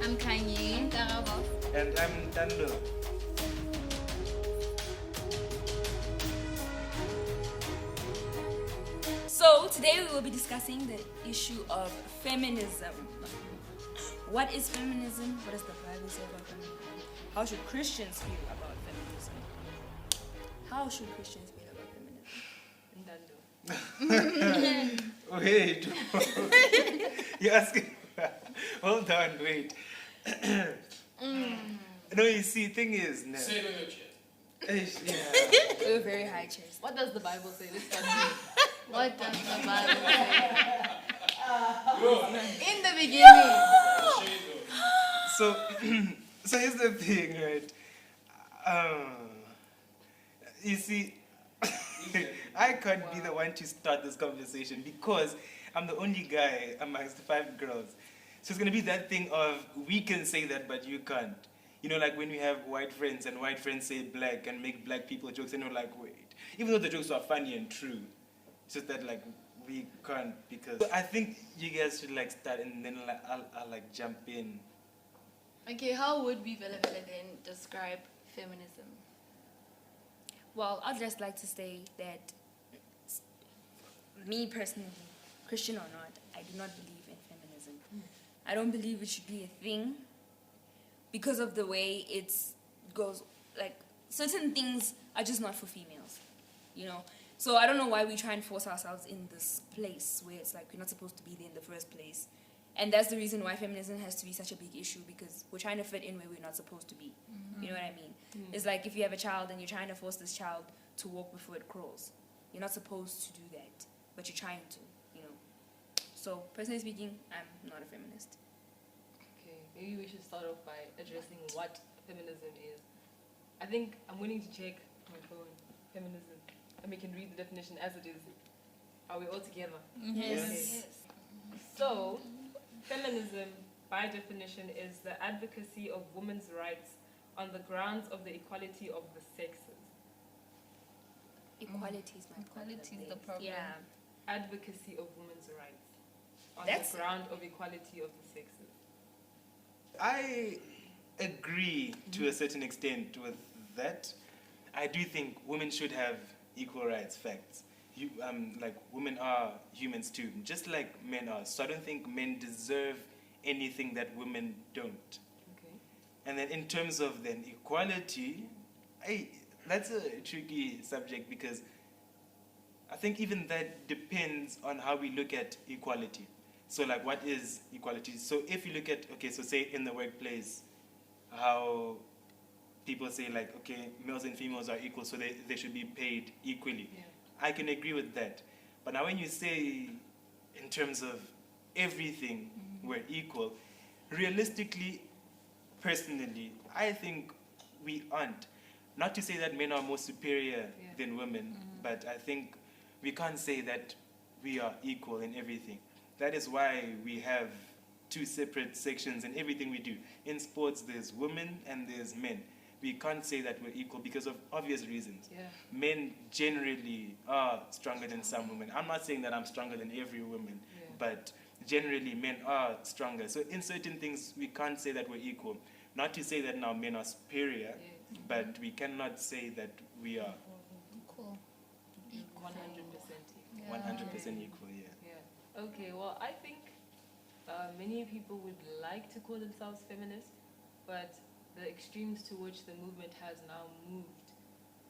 I'm Kanye. I'm Karabo. And I'm Tando. So today we will be discussing the issue of feminism. What is feminism? What does the Bible say about feminism? How should Christians feel about feminism? How should Christians feel about feminism? Wait. You're asking. Hold on, wait. No, you see, thing is. No. Say it on your chest. Yeah. We're very high chest. What does the Bible say? Let's start here. What does the Bible say? In the beginning. So here's the thing, right? You see, I can't be the one to start this conversation because I'm the only guy amongst the 5 girls. So it's gonna be that thing of we can say that, but you can't. You know, like when we have white friends and white friends say black and make black people jokes, and we're like, wait. Even though the jokes are funny and true, it's just that like we can't because. So I think you guys should like start and then like, I'll like jump in. Okay, how would we then describe feminism? Well, I'd just like to say that me personally, Christian or not, I do not believe in feminism. I don't believe it should be a thing because of the way it goes. Like, certain things are just not for females, you know? So I don't know why we try and force ourselves in this place where it's like we're not supposed to be there in the first place. And that's the reason why feminism has to be such a big issue, because we're trying to fit in where we're not supposed to be. You know what I mean? It's like if you have a child and you're trying to force this child to walk before it crawls. You're not supposed to do that, but you're trying to, you know. So, personally speaking, I'm not a feminist. Okay, maybe we should start off by addressing what feminism is. I think I'm willing to check my phone, feminism, and we can read the definition as it is. Are we all together? Yes. Okay. So, feminism, by definition, is the advocacy of women's rights on the grounds of the equality of the sexes. Equality is my problem. Equality is the problem. Yeah. Advocacy of women's rights on That's- the ground of equality of the sexes. I agree to a certain extent with that. I do think women should have equal rights, facts. Like women are humans too, just like men are. So I don't think men deserve anything that women don't. Okay. And then in terms of then equality, that's a tricky subject because I think even that depends on how we look at equality. So like what is equality? So if you look at, okay, so say in the workplace, how people say like, okay, males and females are equal, so they should be paid equally. Yeah. I can agree with that. But now when you say in terms of everything, we're equal, realistically, personally, I think we aren't. Not to say that men are more superior than women, but I think we can't say that we are equal in everything. That is why we have 2 separate sections in everything we do. In sports, there's women and there's men. We can't say that we're equal because of obvious reasons. Yeah. Men generally are stronger than some women. I'm not saying that I'm stronger than every woman, but generally men are stronger. So in certain things, we can't say that we're equal. Not to say that now men are superior, but we cannot say that we are Cool. 100% equal. 100% equal, yeah. Yeah. Okay, well, I think many people would like to call themselves feminist, but the extremes to which the movement has now moved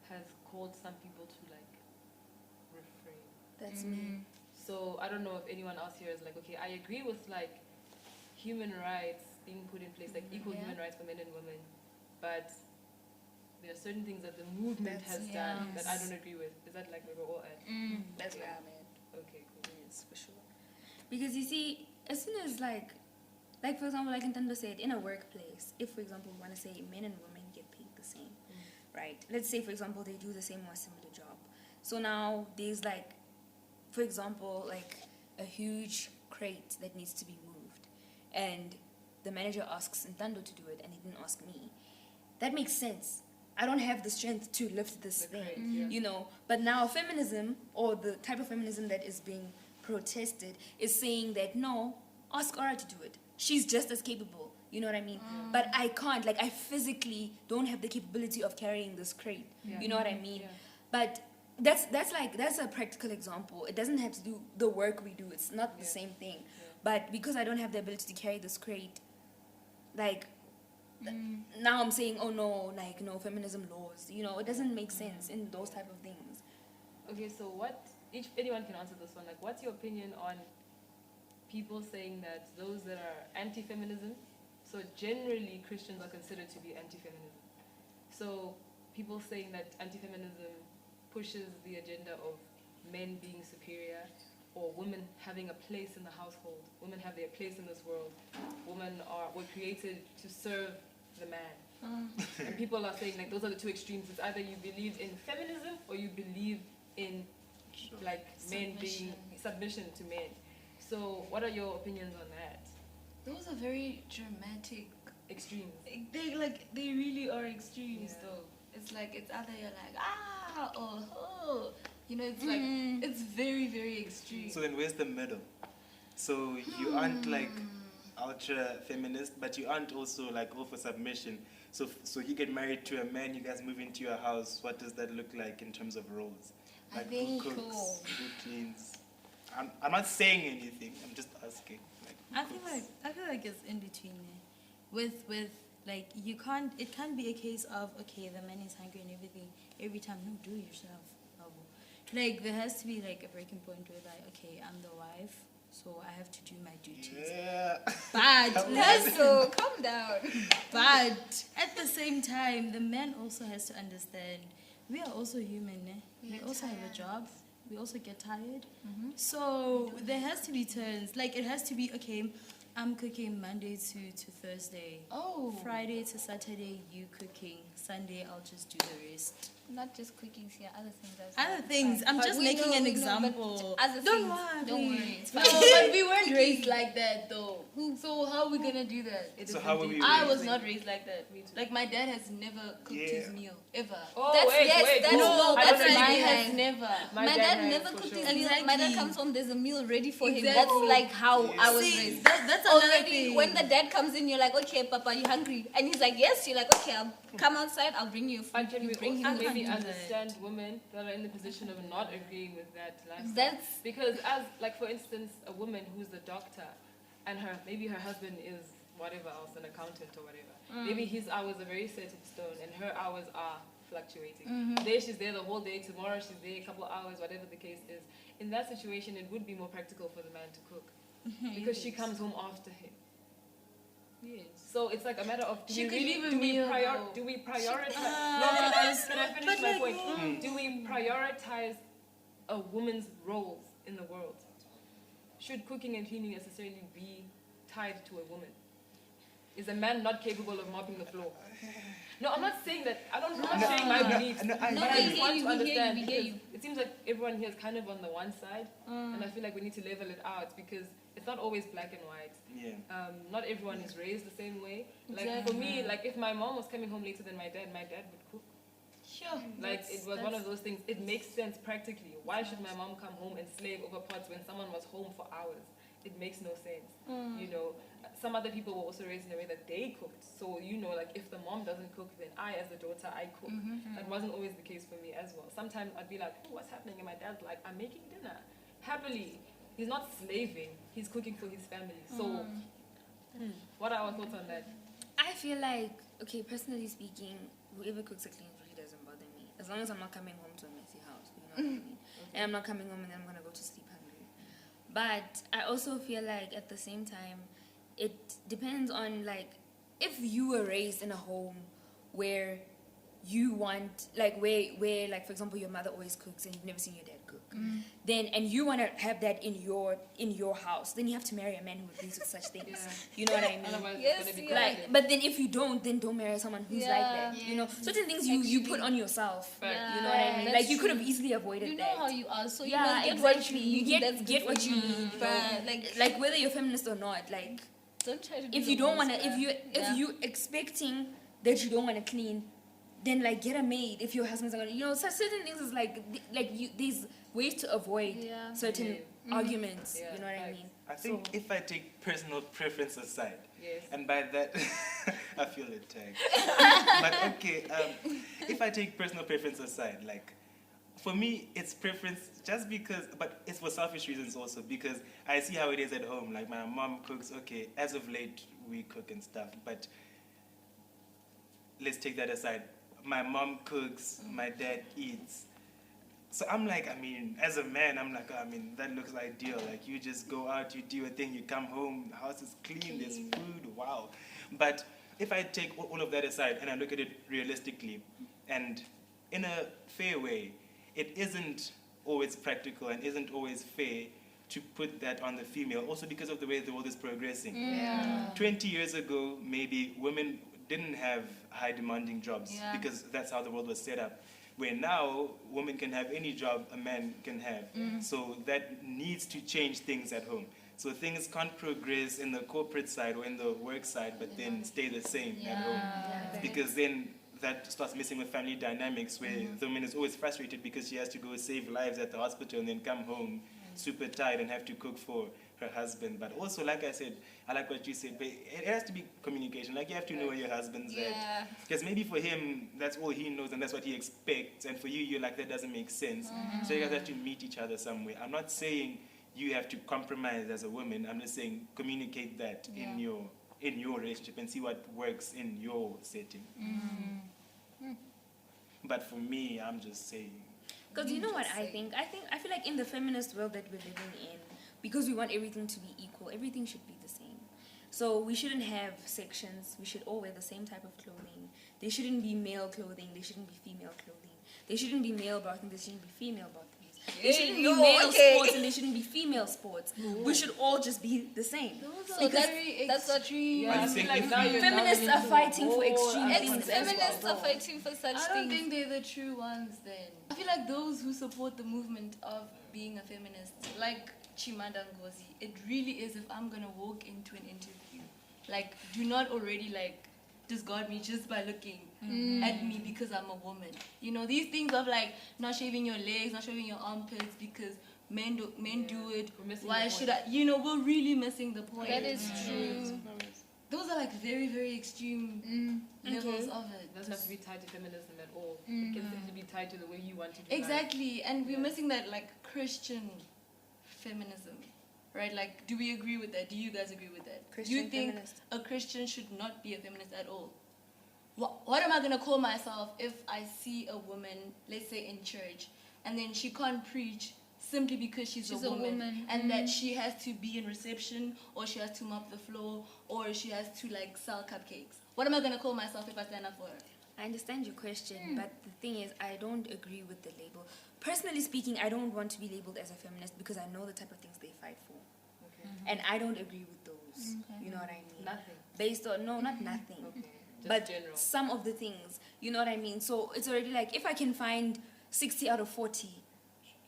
has called some people to like refrain. That's me. So I don't know if anyone else here is like, okay, I agree with like human rights being put in place, like equal human rights for men and women, but there are certain things that the movement has done that I don't agree with. Is that like where we're all at? That's where I'm at. Okay, cool. Yes, for sure. Because you see, as soon as like for example, like Nintendo said, in a workplace, if for example we want to say men and women get paid the same, right? Let's say for example they do the same or similar job. So now there's like, for example, like a huge crate that needs to be moved, and the manager asks Nintendo to do it, and he didn't ask me. That makes sense. I don't have the strength to lift this thing, you know. But now feminism, or the type of feminism that is being protested, is saying that no, ask Aura to do it. She's just as capable. You know what I mean? But I can't. Like, I physically don't have the capability of carrying this crate. You know what I mean? Yeah. But that's a practical example. It doesn't have to do the work we do. It's not the same thing. But because I don't have the ability to carry this crate, like, now I'm saying, oh no, like, no, feminism laws. You know, it doesn't make sense in those type of things. Okay, so anyone can answer this one. Like, what's your opinion on people saying that those that are anti-feminism, so generally Christians are considered to be anti-feminism. So people saying that anti-feminism pushes the agenda of men being superior or women having a place in the household. Women have their place in this world. Women were created to serve the man. And people are saying, like, those are the two extremes. It's either you believe in feminism or you believe in like men being submission to men. So what are your opinions on that? Those are very dramatic Extremes. They really are extremes though. It's like, it's either you're like or you know, it's like it's very, very extreme. So then where's the middle? So you aren't like ultra feminist, but you aren't also like all for submission. So you get married to a man, you guys move into your house. What does that look like in terms of roles? Like, I think who cooks, who cleans? I'm not saying anything. I'm just asking. Like, I feel like it's in between there. With like, you can't. It can't be a case of, okay, the man is hungry and everything every time. No, do it yourself. Like, there has to be like a breaking point where, like, okay, I'm the wife, so I have to do my duties. Yeah. But So calm down. But at the same time, the man also has to understand we are also human. We also have a job. We also get tired. So there has to be turns. Like, it has to be, okay, I'm cooking Monday to Thursday. Oh. Friday to Saturday, you cooking. Sunday, I'll just do the rest. Not just cooking here, other things as well. Other things. I'm But just we making know- an we know, but example. other Don't things, worry. don't worry, it's No, fine. but But we weren't raised like that though. So how are we gonna do that? It So is how were indeed we I raised? was not raised like that. Me too. Like, my dad has never cooked his Yeah. meal ever. Oh, That's wait, that's no, no, I that's don't my agree. has never. My My dad dad has, never for cooked sure. his meal. My dad Exactly. comes home, there's a meal ready for him. Exactly. That's like how I was See, raised. that's another Already, thing. when the dad comes in, you're like, okay, Papa, you hungry? And he's like, yes. You're like, okay, I'll come outside. I'll bring you food. And can we bring him also the maybe food. understand women that are in the position of not agreeing with that lifestyle? That's Because as, like, for instance, a woman who's the doctor and maybe her husband is whatever else, an accountant or whatever. Maybe his hours are very set in stone and her hours are fluctuating. Today she's there the whole day, tomorrow she's there a couple of hours, whatever the case is. In that situation, it would be more practical for the man to cook because she comes home after him. yes. So it's like a matter of She could leave a meal, though. do we prioritize? No, can I finish but my like, point? Do we prioritize a woman's roles in the world? Should cooking and cleaning necessarily be tied to a woman? Is a man not capable of mopping the floor? No, I'm not saying that. I'm not sharing my beliefs. No, but I we just hear want you, to we hear you, understand we hear because you. it seems like everyone here is kind of on the one side, and I feel like we need to level it out because it's not always black and white. Yeah. Not everyone is raised the same way. Like for me, like if my mom was coming home later than my dad would cook. Sure. Like it was one of those things. It makes sense practically. Why should my mom come home and slave over pots when someone was home for hours? It makes no sense. You know, some other people were also raised in a way that they cooked. So you know, like if the mom doesn't cook, then I, as the daughter, I cook. That wasn't always the case for me as well. Sometimes I'd be like, oh, what's happening? And my dad's like, I'm making dinner. Happily, he's not slaving. He's cooking for his family. So, what are our thoughts on that? I feel like, okay, personally speaking, whoever cooks or cleans really doesn't bother me. As long as I'm not coming home to a messy house, you know what I mean? And I'm not coming home and then I'm going to go to sleep hungry. But I also feel like at the same time, it depends on, like, if you were raised in a home where you want, like, where like, for example, your mother always cooks and you've never seen your dad cook, then, and you want to have that in your house, then you have to marry a man who agrees with such things. Yeah. You know what I mean? Otherwise, Yes, it's gonna be yeah. Like, complicated. but then if you don't, then don't marry someone who's like that. You know, Yes. certain things you put on yourself. Right. You know what I mean? That's Like, you could have true. easily avoided You know that. how you are, so you Yeah, must get exactly. what you You need. That's get good what for you need. But Like whether you're feminist or not, like don't try to do if the you don't most, want to, if you expecting that you don't want to clean, then like get a maid. If your husband's not gonna, you know, certain things is like there's ways to avoid Yeah. certain arguments. Yeah, You know what I facts. mean? I think So- if I take personal preference aside, Yes. and by that, I feel attacked. But okay, if I take personal preference aside, like, for me, it's preference just because, but it's for selfish reasons also, because I see how it is at home. Like, my mom cooks, okay, as of late, we cook and stuff, but let's take that aside. My mom cooks, my dad eats. So I'm like, I mean, as a man, I'm like, I mean, that looks ideal. Like, you just go out, you do your thing, you come home, the house is clean, there's food, wow. But if I take all of that aside and I look at it realistically and in a fair way, it isn't always practical and isn't always fair to put that on the female, also because of the way the world is progressing. Yeah. 20 years ago, maybe women didn't have high demanding jobs Yeah. because that's how the world was set up. Where now, women can have any job a man can have. So that needs to change things at home. So things can't progress in the corporate side or in the work side, but then stay the same at home. Because then that starts messing with family dynamics where the woman is always frustrated because she has to go save lives at the hospital and then come home super tired and have to cook for her husband. But also, like I said, I like what you said, but it has to be communication. Like, you have to know where your husband's at. Because maybe for him, that's all he knows and that's what he expects. And for you, you're like, that doesn't make sense. So you guys have to meet each other somewhere. I'm not saying you have to compromise as a woman. I'm just saying communicate that in your relationship and see what works in your setting. But for me, I'm just saying. Because you know what I think? I feel like in the feminist world that we're living in, because we want everything to be equal, everything should be the same. So we shouldn't have sections. We should all wear the same type of clothing. There shouldn't be male clothing. There shouldn't be female clothing. There shouldn't be male bathing. There shouldn't be female bathing. There shouldn't be male sports and there shouldn't be female sports. We should all just be the same. That's what we. Yeah, I think feel like if now you- you're Feminists delving are into fighting for whole extreme other things concepts. Feminists are fighting for such I don't things. think they're the true ones then. I feel like those who support the movement of being a feminist, like Chimamanda Ngozi, it really is if I'm gonna walk into an interview, like, do not already like discard me just by looking at me because I'm a woman. You know, these things of like not shaving your legs, not shaving your armpits because men do it. We're missing Why the should point. I? You know, we're really missing the point. That is true. Those are like very, very extreme levels of It it. doesn't have to be tied to feminism at all. It can simply be tied to the way you want to be. Exactly, and we're missing that like Christian feminism, right? Like, do we agree with that? Do you guys agree with that? Do you Christian think feminist. a Christian should not be a feminist at all? What am I gonna call myself if I see a woman, let's say in church, and then she can't preach simply because she's a woman, and that she has to be in reception, or she has to mop the floor, or she has to like sell cupcakes? What am I gonna call myself if I stand up for her? I understand your question, but the thing is, I don't agree with the label. Personally speaking, I don't want to be labeled as a feminist because I know the type of things they fight for. Okay. And I don't agree with those. You know what I mean? Nothing. Based on, no, not nothing. Okay. Just But general. some of the things, you know what I mean? So it's already like, if I can find 60 out of 40,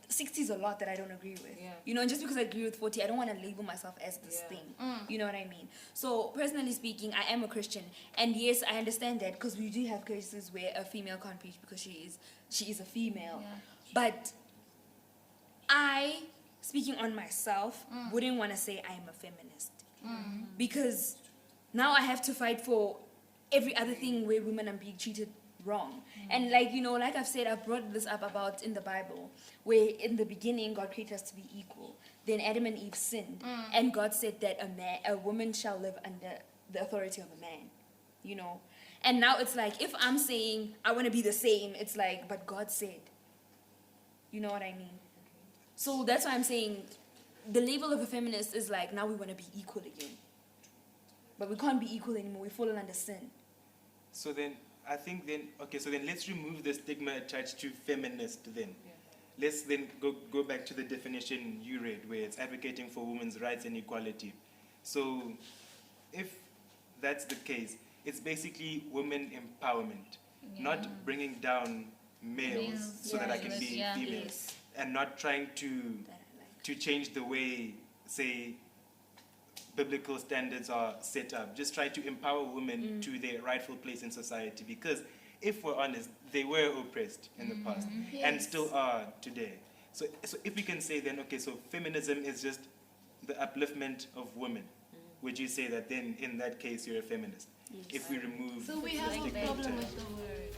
60 is a lot that I don't agree with. Yeah. You know, and just because I agree with 40, I don't want to label myself as this Yeah. thing. You know what I mean? So personally speaking, I am a Christian. And yes, I understand that because we do have cases where a female can't preach because she is a female. Yeah. But I, speaking on myself, wouldn't want to say I am a feminist. Because now I have to fight for every other thing where women are being treated wrong. And like, you know, like I've said, I brought this up about in the Bible, where in the beginning God created us to be equal. Then Adam and Eve sinned, and God said that a woman shall live under the authority of a man, you know. And now it's like, if I'm saying I want to be the same, it's like, but God said. You know what I mean? So that's why I'm saying the label of a feminist is like, now we want to be equal again. But we can't be equal anymore. We've fallen under sin. So then, I think then, okay, so then let's remove the stigma attached to feminist then. Let's then go back to the definition you read, where it's advocating for women's rights and equality. So if that's the case, it's basically women empowerment, not bringing down males so that I can be female, Yes. and not trying to That I like. to change the way, say, biblical standards are set up. Just try to empower women to their rightful place in society. Because if we're honest, they were oppressed in the past and still are today. So if we can say then, okay, so feminism is just the upliftment of women, would you say that then in that case you're a feminist? Yes. If we remove So we have a stigma problem term. with the word.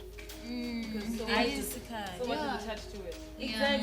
Because so I much just so much is attached to it. Exactly.